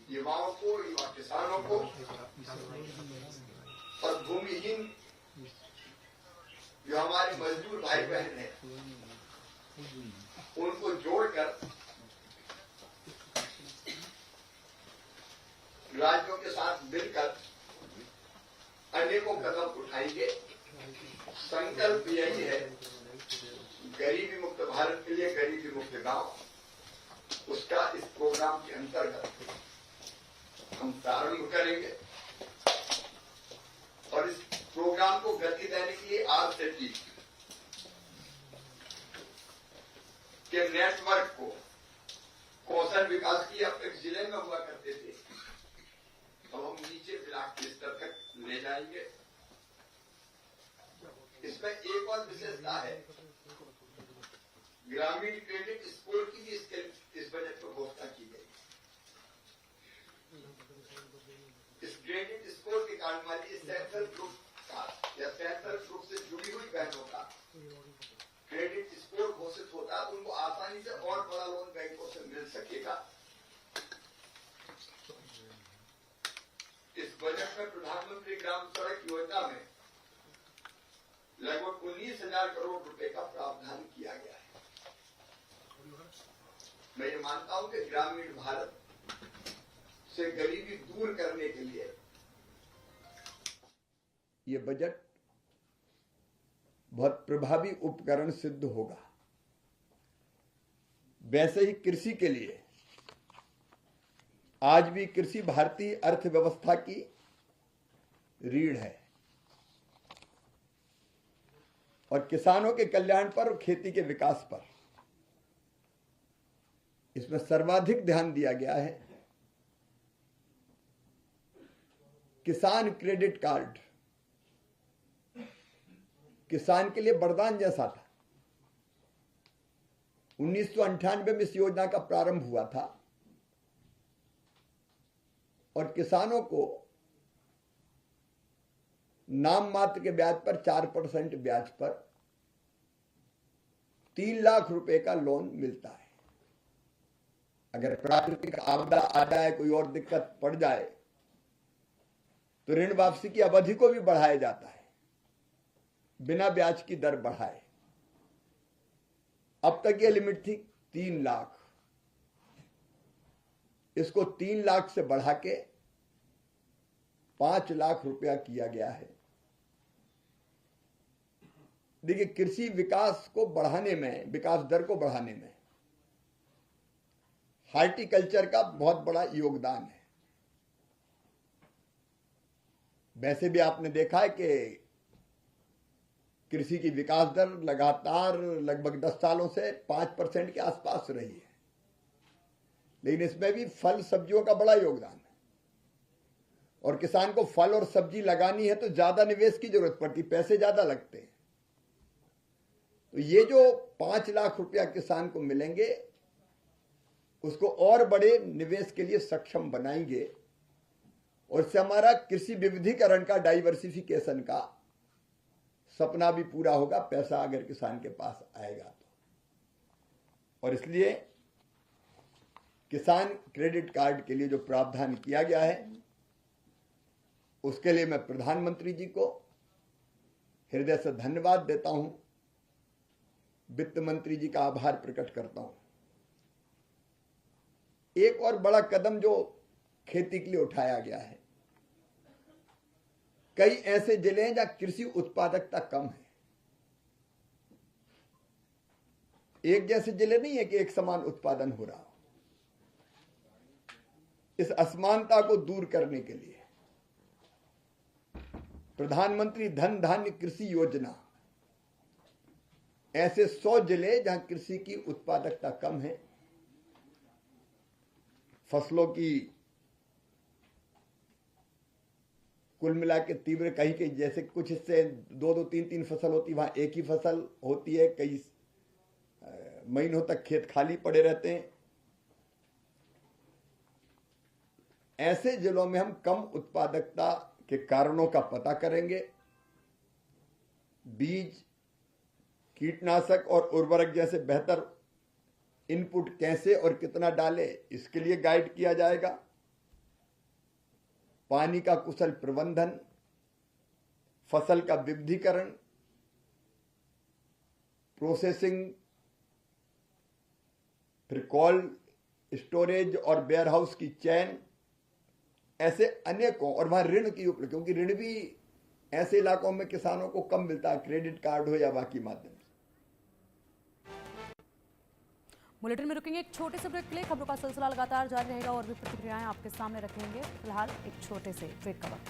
युवाओं को, युवा किसानों को और भूमिहीन जो हमारे मजदूर भाई बहन हैं उनको जोड़कर राज्यों के साथ मिलकर अनेकों कदम उठाएंगे। संकल्प यही है, गरीबी मुक्त भारत के लिए गरीबी मुक्त गांव, उसका इस प्रोग्राम के अंतर्गत हम प्रारंभ करेंगे और इस प्रोग्राम को गति देने के लिए आरसेटी के नेटवर्क को कौशल विकास की अब तक जिले में हुआ करते थे, तो हम नीचे ब्लॉक के स्तर तक ले जाएंगे। इसमें एक और विशेषता है, ग्रामीण क्रेडिट स्कोर की भी इस बजट में घोषणा की गई। इस क्रेडिट स्कोर के कारण वाली सेंट्रल ग्रुप का या सेंट्रल ग्रुप से जुड़ी हुई बहनों का क्रेडिट स्कोर घोषित होता है, उनको आसानी से और बड़ा लोन बैंकों से मिल सकेगा। इस बजट में प्रधानमंत्री ग्राम सड़क योजना में लगभग 19,000 करोड़ रुपए का प्रावधान किया गया है। मैं ये मानता हूं कि ग्रामीण भारत से गरीबी दूर करने के लिए ये बजट बहुत प्रभावी उपकरण सिद्ध होगा। वैसे ही कृषि के लिए आज भी कृषि भारतीय अर्थव्यवस्था की रीढ़ है और किसानों के कल्याण पर और खेती के विकास पर इसमें सर्वाधिक ध्यान दिया गया है। किसान क्रेडिट कार्ड किसान के लिए वरदान जैसा था। 1998 में इस योजना का प्रारंभ हुआ था और किसानों को नाम मात्र के ब्याज पर 4% ब्याज पर 3 लाख रुपए का लोन मिलता है। अगर प्राकृतिक आपदा आ जाए, कोई और दिक्कत पड़ जाए, तो ऋण वापसी की अवधि को भी बढ़ाया जाता है, बिना ब्याज की दर बढ़ाए। अब तक यह लिमिट थी 3 लाख, इसको 3 लाख से बढ़ा के 5 लाख रुपया किया गया है। देखिए, कृषि विकास को बढ़ाने में, विकास दर को बढ़ाने में हार्टिकल्चर का बहुत बड़ा योगदान है। वैसे भी आपने देखा है कि कृषि की विकास दर लगातार लगभग 10 सालों से 5% के आसपास रही है, लेकिन इसमें भी फल सब्जियों का बड़ा योगदान है। और किसान को फल और सब्जी लगानी है तो ज्यादा निवेश की जरूरत पड़ती, पैसे ज्यादा लगते हैं। तो ये जो 5 लाख रुपया किसान को मिलेंगे, उसको और बड़े निवेश के लिए सक्षम बनाएंगे और इससे हमारा कृषि विविधीकरण का, डाइवर्सिफिकेशन का सपना भी पूरा होगा, पैसा अगर किसान के पास आएगा तो। और इसलिए किसान क्रेडिट कार्ड के लिए जो प्रावधान किया गया है, उसके लिए मैं प्रधानमंत्री जी को हृदय से धन्यवाद देता हूं, वित्त मंत्री जी का आभार प्रकट करता हूं। एक और बड़ा कदम जो खेती के लिए उठाया गया है, कई ऐसे जिले हैं जहां कृषि उत्पादकता कम है। एक जैसे जिले नहीं है कि एक समान उत्पादन हो रहा हो। इस असमानता को दूर करने के लिए प्रधानमंत्री धन धान्य कृषि योजना, ऐसे 100 जिले जहां कृषि की उत्पादकता कम है, फसलों की कुल मिला के तीव्र, कहीं कहीं जैसे कुछ हिस्से 2-2, 3-3 फसल होती, वहां एक ही फसल होती है, कई महीनों तक खेत खाली पड़े रहते हैं। ऐसे जिलों में हम कम उत्पादकता के कारणों का पता करेंगे, बीज, कीटनाशक और उर्वरक जैसे बेहतर इनपुट कैसे और कितना डालें, इसके लिए गाइड किया जाएगा। पानी का कुशल प्रबंधन, फसल का विविधीकरण, प्रोसेसिंग, फिर कोल्ड स्टोरेज और वेयरहाउस की चेन, ऐसे अनेकों, और वहां ऋण की उपलब्धि, क्योंकि ऋण भी ऐसे इलाकों में किसानों को कम मिलता है, क्रेडिट कार्ड हो या बाकी माध्यम से। बुलेटिन में रुकेंगे एक छोटे से ब्रेक के लिए। खबरों का सिलसिला लगातार जारी रहेगा और भी प्रतिक्रियाएं आपके सामने रखेंगे। फिलहाल एक छोटे से ब्रेक का वक्त।